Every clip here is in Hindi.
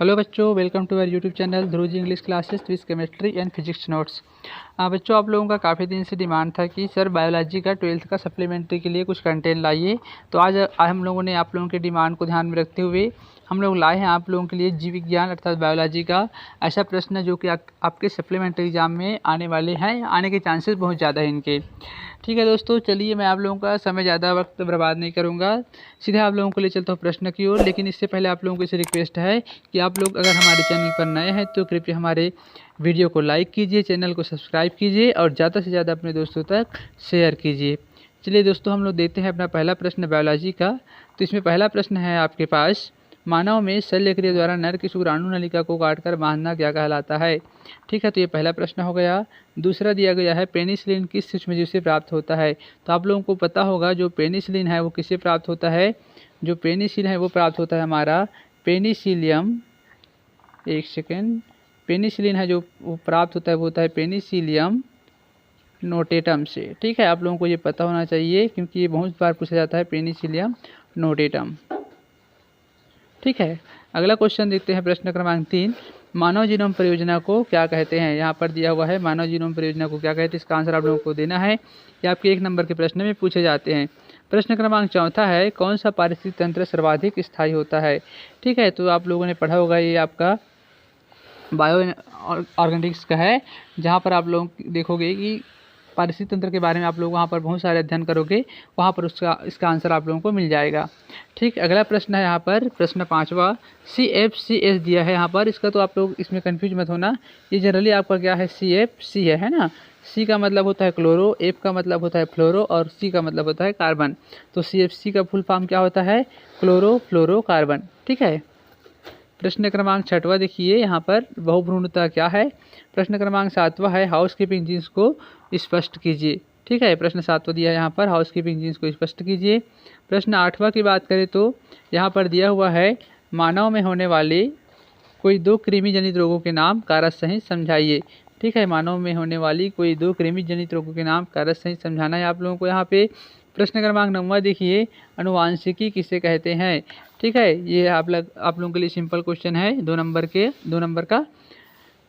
हेलो बच्चों, welcome to our YouTube channel Dhruv ji English classes with chemistry and physics notes. बच्चों, आप लोगों का काफ़ी दिन से डिमांड था कि सर बायोलॉजी का 12th का सप्लीमेंट्री के लिए कुछ कंटेंट लाइए। तो आज हम लोगों ने आप लोगों के डिमांड को ध्यान में रखते हुए हम लोग लाए हैं आप लोगों के लिए जीव विज्ञान अर्थात बायोलॉजी का ऐसा प्रश्न जो कि आपके सप्लीमेंट्री एग्जाम में आने वाले हैं, आने के चांसेस बहुत ज़्यादा है इनके। ठीक है दोस्तों, चलिए मैं आप लोगों का समय ज़्यादा वक्त बर्बाद नहीं करूँगा, सीधे आप लोगों को ले चलता हूँ प्रश्न की ओर। लेकिन इससे पहले आप लोगों को इसे रिक्वेस्ट है कि आप लोग अगर हमारे चैनल पर नए हैं तो कृपया हमारे वीडियो को लाइक कीजिए, चैनल को सब्सक्राइब कीजिए और ज़्यादा से ज़्यादा अपने दोस्तों तक शेयर कीजिए। चलिए दोस्तों, हम लोग देखते हैं अपना पहला प्रश्न बायोलॉजी का। तो इसमें पहला प्रश्न है आपके पास, मानव में शल्य क्रिया द्वारा नर की शुक्राणु नलिका को काटकर बांधना क्या कहलाता है। ठीक है, तो ये पहला प्रश्न हो गया। दूसरा दिया गया है पेनिसिलिन किस सूक्ष्मजीव से प्राप्त होता है। तो आप लोगों को पता होगा जो पेनिसिलिन है वो किससे प्राप्त होता है। जो पेनिसिलिन है वो प्राप्त होता है हमारा पेनिसिलियम, एक सेकेंड, पेनिसिलिन है जो वो प्राप्त होता है वो होता है पेनिसिलियम नोटेटम से। ठीक है, आप लोगों को ये पता होना चाहिए क्योंकि ये बहुत बार पूछा जाता है पेनिसिलियम नोटेटम। ठीक है, अगला क्वेश्चन देखते हैं प्रश्न क्रमांक 3, मानव जीनोम परियोजना को क्या कहते हैं। यहाँ पर दिया हुआ है मानव जीनोम परियोजना को क्या कहते हैं, इसका आंसर आप लोगों को देना है। ये आपके 1 नंबर के प्रश्न में पूछे जाते हैं। प्रश्न क्रमांक 4 है, कौन सा पारिस्थितिक तंत्र सर्वाधिक स्थायी होता है। ठीक है, तो आप लोगों ने पढ़ा होगा, ये आपका बायो ऑर्गेनिक्स का है, जहाँ पर आप लोग देखोगे कि पारिस्थितिक तंत्र के बारे में आप लोग वहाँ पर बहुत सारे अध्ययन करोगे, वहाँ पर इसका आंसर आप लोगों को मिल जाएगा। ठीक, अगला प्रश्न है यहाँ पर प्रश्न 5वां, CFCS दिया है यहाँ पर। इसका तो आप लोग इसमें कंफ्यूज मत होना, ये जनरली आपका क्या है CFC है ना। C का मतलब होता है क्लोरो, F का मतलब होता है फ्लोरो और C का मतलब होता है कार्बन। तो CFC का फुल फॉर्म क्या होता है, क्लोरो फ्लोरो कार्बन। ठीक है, प्रश्न क्रमांक 6वां देखिए यहाँ पर बहुभ्रूणता क्या है। प्रश्न क्रमांक 7वां है, हाउसकीपिंग जीन्स को स्पष्ट कीजिए। ठीक है, प्रश्न 7वां दिया है यहाँ पर, हाउसकीपिंग जीन्स को स्पष्ट कीजिए। प्रश्न 8वां की बात करें तो यहाँ पर दिया हुआ है, मानव में होने वाले कोई 2 कृमि जनित रोगों के नाम कारक सहित समझाइए। ठीक है, मानव में होने वाली कोई 2 कृमि जनित रोगों के नाम कारक सहित समझाना है आप लोगों को यहाँ पे। प्रश्न क्रमांक 9वां देखिए, अनुवांशिकी किसे कहते हैं। ठीक है, ये आप लोगों के लिए सिंपल क्वेश्चन है, 2 नंबर का।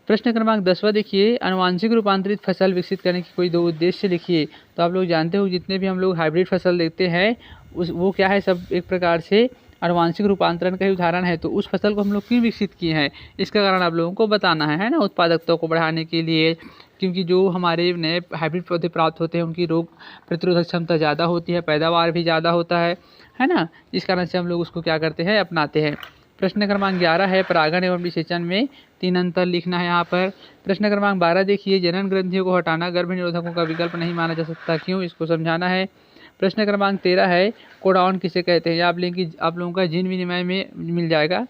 प्रश्न क्रमांक 10वां देखिए, अनुवांशिक रूपांतरित फसल विकसित करने की कोई 2 उद्देश्य लिखिए। तो आप लोग जानते हो जितने भी हम लोग हाइब्रिड फसल देखते हैं वो क्या है, सब एक प्रकार से अनुवांशिक रूपांतरण का ही उदाहरण है। तो उस फसल को हम लोग क्यों विकसित किए हैं, इसका कारण आप लोगों को बताना है ना, उत्पादकता को बढ़ाने के लिए। क्योंकि जो हमारे नए हाइब्रिड पौधे प्राप्त होते हैं उनकी रोग प्रतिरोधक क्षमता ज़्यादा होती है, पैदावार भी ज़्यादा होता है ना। इस कारण से हम लोग उसको क्या करते हैं, अपनाते हैं। प्रश्न क्रमांक 11 है, परागण एवं निषेचन में 3 अंतर लिखना है यहाँ पर। प्रश्न क्रमांक 12 देखिए, जनन ग्रंथियों को हटाना गर्भ निरोधकों का विकल्प नहीं माना जा सकता, क्यों, इसको समझाना है। प्रश्न क्रमांक 13 है, कोडान किसे कहते हैं। आप लोगों का जीन विनिमय में मिल जाएगा।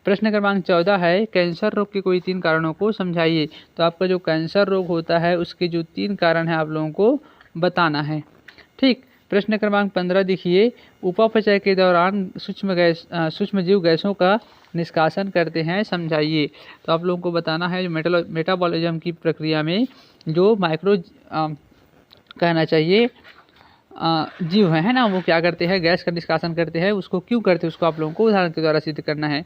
प्रश्न क्रमांक 14 है, कैंसर रोग के कोई 3 कारणों को समझाइए। तो आपका जो कैंसर रोग होता है उसके जो 3 कारण हैं आप लोगों को बताना है। ठीक, प्रश्न क्रमांक 15 देखिए, उपापचय के दौरान सूक्ष्म जीव गैसों का निष्कासन करते हैं, समझाइए। तो आप लोगों को बताना है जो मेटाबॉलिज्म की प्रक्रिया में जो माइक्रो कहना चाहिए जीव है ना, वो क्या करते हैं, गैस का निष्कासन करते हैं। उसको क्यों करते हैं, उसको आप लोगों को उदाहरण के द्वारा सिद्ध करना है।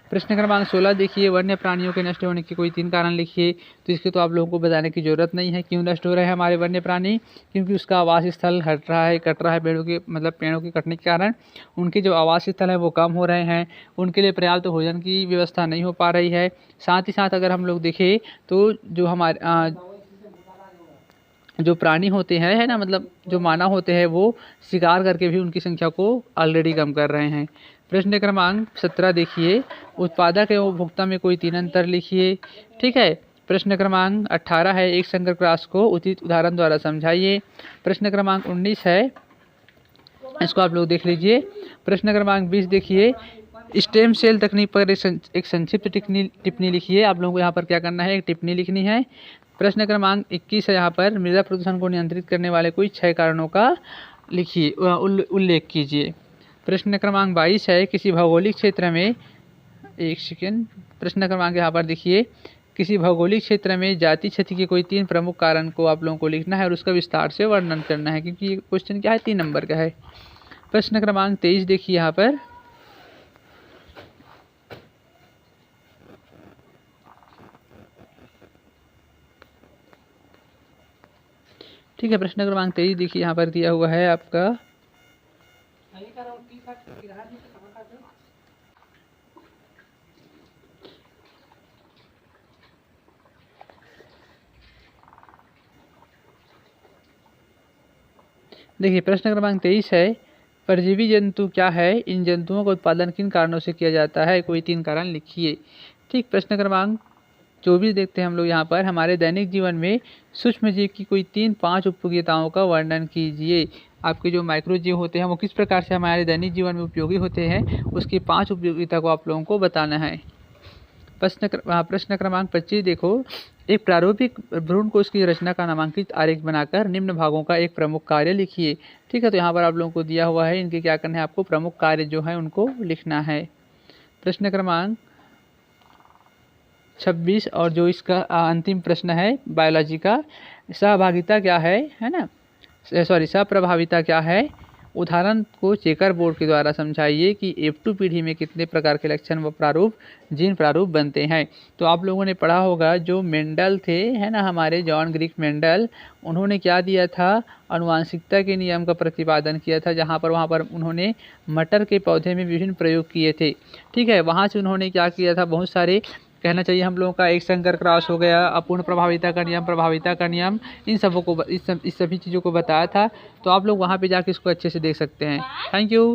प्रश्न क्रमांक 16 देखिए, वन्य प्राणियों के नष्ट होने के कोई 3 कारण लिखिए। तो इसके तो आप लोगों को बताने की जरूरत नहीं है, क्यों नष्ट हो रहे हैं हमारे वन्य प्राणी, क्योंकि उसका आवास स्थल कट रहा है पेड़ों के कटने के कारण उनके जो आवास स्थल है वो कम हो रहे हैं, उनके लिए पर्याप्त भोजन की व्यवस्था नहीं हो पा रही है। साथ ही साथ अगर हम लोग देखें तो जो हमारे जो प्राणी होते हैं है ना, मतलब जो मानव होते हैं वो शिकार करके भी उनकी संख्या को ऑलरेडी कम कर रहे हैं। प्रश्न क्रमांक 17 देखिए, उत्पादक एवं उपभोक्ता में कोई 3 अंतर लिखिए। ठीक है, प्रश्न क्रमांक 18 है, एक संकर क्रॉस को उचित उदाहरण द्वारा समझाइए। प्रश्न क्रमांक 19 है, इसको आप लोग देख लीजिए। प्रश्न क्रमांक 20 देखिए, स्टेम सेल तकनीक पर एक संक्षिप्त टिप्पणी लिखिए। आप लोगों को यहाँ पर क्या करना है, एक टिप्पणी लिखनी है। प्रश्न क्रमांक 21 है, यहाँ पर मृदा प्रदूषण को नियंत्रित करने वाले कोई 6 कारणों का लिखिए, उल्लेख कीजिए। प्रश्न क्रमांक 22 है, किसी भौगोलिक क्षेत्र में, एक सेकेंड, प्रश्न क्रमांक यहाँ पर देखिए, किसी भौगोलिक क्षेत्र में जाति क्षति के कोई 3 प्रमुख कारण को आप लोगों को लिखना है और उसका विस्तार से वर्णन करना है, क्योंकि ये क्वेश्चन क्या है, 3 नंबर का है। प्रश्न क्रमांक 23 देखिए, यहाँ पर ठीक है, प्रश्न क्रमांक 23 देखिए यहाँ पर दिया हुआ है आपका। देखिए प्रश्न क्रमांक 23 है, परजीवी जंतु क्या है, इन जंतुओं का उत्पादन किन कारणों से किया जाता है, कोई 3 कारण लिखिए। ठीक, प्रश्न क्रमांक 24 देखते हैं हम लोग यहाँ पर, हमारे दैनिक जीवन में सूक्ष्म जीव की कोई 3-5 उपयोगिताओं का वर्णन कीजिए। आपके जो माइक्रो जीव होते हैं वो किस प्रकार से हमारे दैनिक जीवन में उपयोगी होते हैं, उसकी 5 उपयोगिता को आप लोगों को बताना है। प्रश्न क्रमांक 25 देखो, एक प्रारूपिक भ्रूण कोश की रचना का नामांकित आरेख बनाकर निम्न भागों का एक प्रमुख कार्य लिखिए। ठीक है, तो यहाँ पर आप लोगों को दिया हुआ है, इनके क्या करना है, आपको प्रमुख कार्य जो है उनको लिखना है। प्रश्न क्रमांक 26 और जो इसका अंतिम प्रश्न है बायोलॉजी का, सहभागिता क्या है ना, सप्रभाविता क्या है, उदाहरण को चेकर बोर्ड के द्वारा समझाइए कि F2 पीढ़ी में कितने प्रकार के लक्षण व प्रारूप जीन प्रारूप बनते हैं। तो आप लोगों ने पढ़ा होगा, जो मेंडल थे है ना, हमारे जॉन ग्रीक मेंडल, उन्होंने क्या दिया था, आनुवांशिकता के नियम का प्रतिपादन किया था, जहाँ पर वहाँ पर उन्होंने मटर के पौधे में विभिन्न प्रयोग किए थे। ठीक है, वहाँ से उन्होंने क्या किया था, बहुत सारे कहना चाहिए हम लोगों का, एक संकर क्रॉस हो गया, अपूर्ण प्रभाविता का नियम, प्रभाविता का नियम, इन सबों को इस सभी चीज़ों को बताया था। तो आप लोग वहाँ पे जाके इसको अच्छे से देख सकते हैं। Thank you.